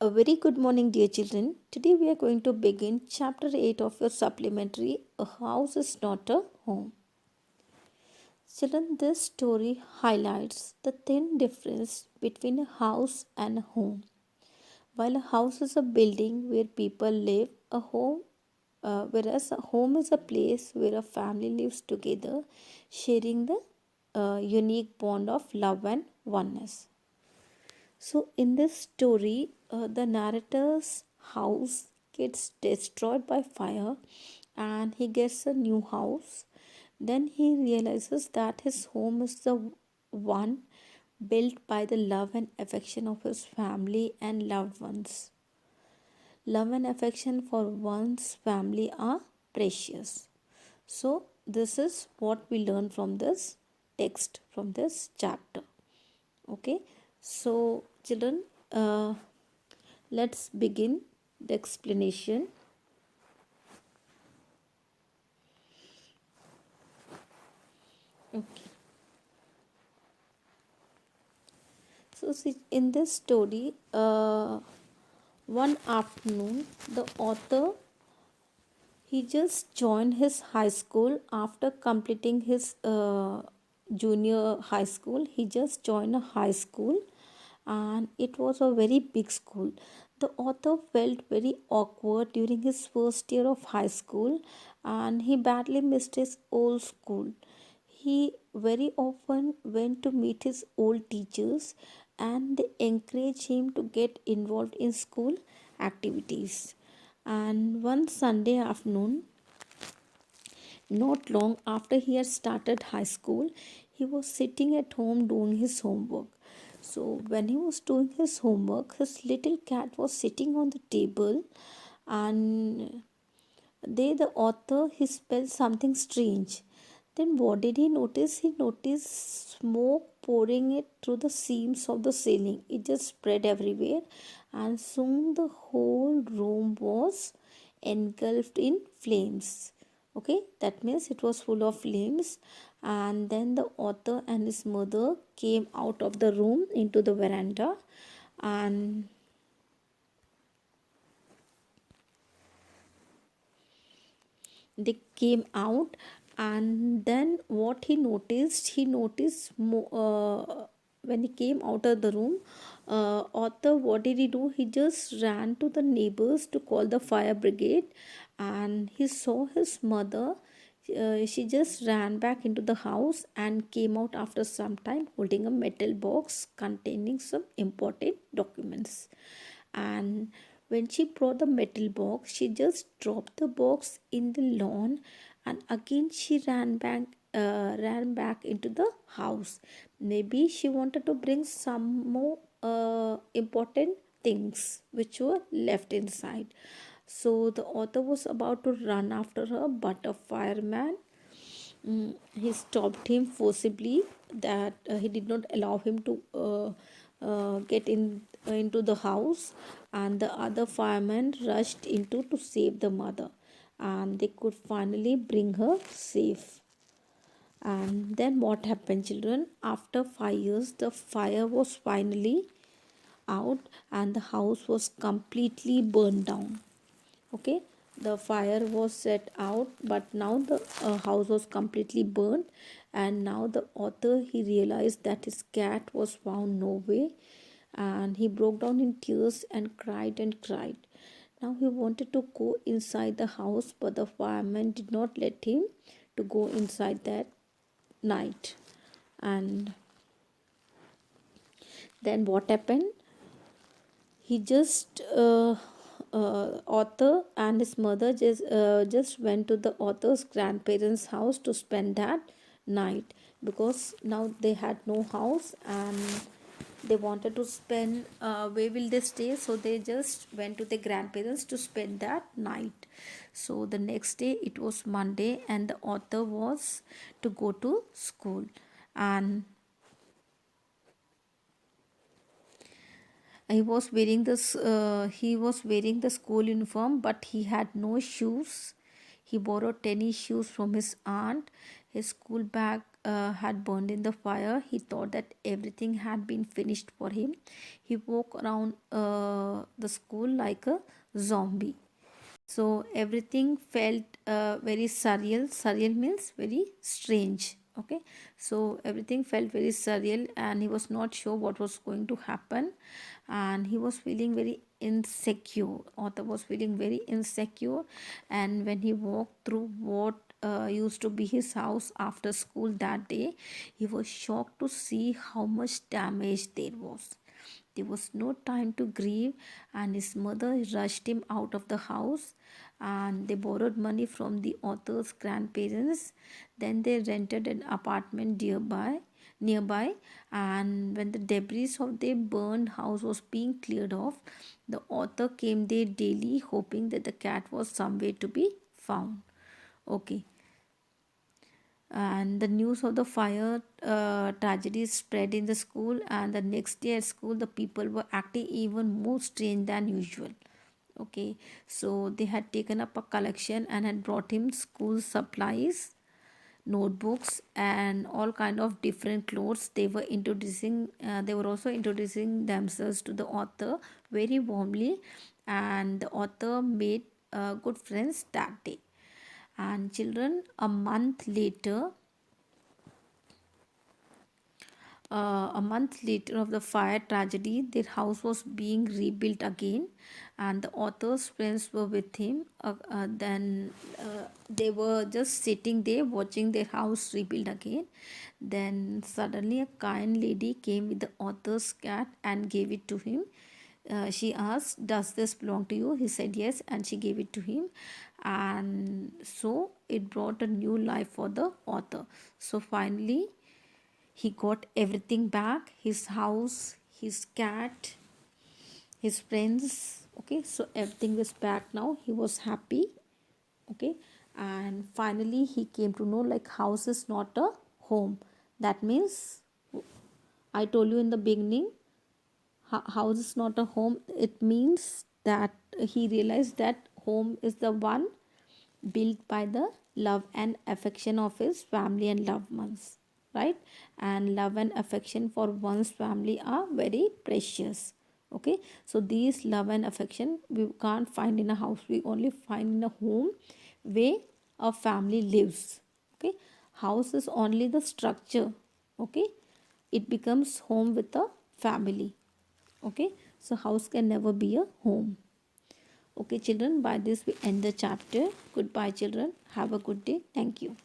A very good morning, dear children. Today we are going to begin chapter 8 of your supplementary A House is Not a Home. Children, this story highlights the thin difference between a house and a home. While a house is a building where people live, whereas a home is a place where a family lives together, sharing the unique bond of love and oneness. So, in this story, the narrator's house gets destroyed by fire and he gets a new house. Then he realizes that his home is the one built by the love and affection of his family and loved ones. Love and affection for one's family are precious. So, this is what we learn from this text, from this chapter. Okay, so children, let's begin the explanation. Okay, so see, in this story, one afternoon, the author he just joined his high school after completing his junior high school. He just joined a high school and it was a very big school. The author felt very awkward during his first year of high school and he badly missed his old school. He very often went to meet his old teachers and they encouraged him to get involved in school activities. And one Sunday afternoon, not long after he had started high school, he was sitting at home doing his homework. So, when he was doing his homework, his little cat was sitting on the table, and there the author he spelled something strange. Then, what did he notice? He noticed smoke pouring it through the seams of the ceiling. It just spread everywhere, and soon the whole room was engulfed in flames. Okay, that means it was full of flames. And then the author and his mother came out of the room into the veranda, and they came out. And then what when he came out of the room, author, what did he do? He just ran to the neighbors to call the fire brigade, and he saw his mother. She just ran back into the house and came out after some time holding a metal box containing some important documents. And when she brought the metal box, she just dropped the box in the lawn, and again she ran back into the house. Maybe she wanted to bring some more important things which were left inside. So the author was about to run after her, but a fireman he stopped him forcibly, that he did not allow him to get into the house, and the other firemen rushed into to save the mother, and they could finally bring her safe. And then what happened, children? After 5 years, the fire was finally out and the house was completely burned down. Okay, the fire was set out, but now the house was completely burnt. And now the author he realized that his cat was found nowhere, and he broke down in tears and cried and cried. Now he wanted to go inside the house, but the fireman did not let him to go inside that night. And then what happened? He just author and his mother just went to the author's grandparents house to spend that night, because now they had no house and they wanted to spend, where will they stay, so they just went to the grandparents to spend that night. So the next day, it was Monday, and the author was to go to school. And he was wearing the school uniform, but he had no shoes. He borrowed tennis shoes from his aunt. His school bag had burned in the fire, he thought that everything had been finished for him. He walked around the school like a zombie. So everything felt very surreal. Surreal means very strange. Okay, so everything felt very surreal, and he was not sure what was going to happen, and he was feeling very insecure. Author was feeling very insecure, and when he walked through what used to be his house after school that day, he was shocked to see how much damage there was. There was no time to grieve, and his mother rushed him out of the house. And they borrowed money from the author's grandparents. Then they rented an apartment nearby. And when the debris of their burned house was being cleared off, the author came there daily, hoping that the cat was somewhere to be found. Okay, and the news of the fire tragedy spread in the school, and the next day at school the people were acting even more strange than usual. Okay, so they had taken up a collection and had brought him school supplies, notebooks, and all kind of different clothes. They were also introducing themselves to the author very warmly, and the author made good friends that day. And children, a month later of the fire tragedy, their house was being rebuilt again, and the author's friends were with him. Then they were just sitting there watching their house rebuild again. Then suddenly, a kind lady came with the author's cat and gave it to him. She asked, "Does this belong to you?" He said yes, and she gave it to him. And so it brought a new life for the author. So finally, he got everything back, his house, his cat, his friends. Okay, so everything is back now. He was happy. Okay, and finally he came to know like house is not a home. That means I told you in the beginning, house is not a home. It means that he realized that home is the one built by the love and affection of his family and loved ones, right? And love and affection for one's family are very precious. Okay, so these love and affection we can't find in a house, we only find in a home where a family lives. Okay, house is only the structure. Okay, it becomes home with a family. Okay, so house can never be a home. Okay children, by this we end the chapter. Goodbye children, have a good day. Thank you.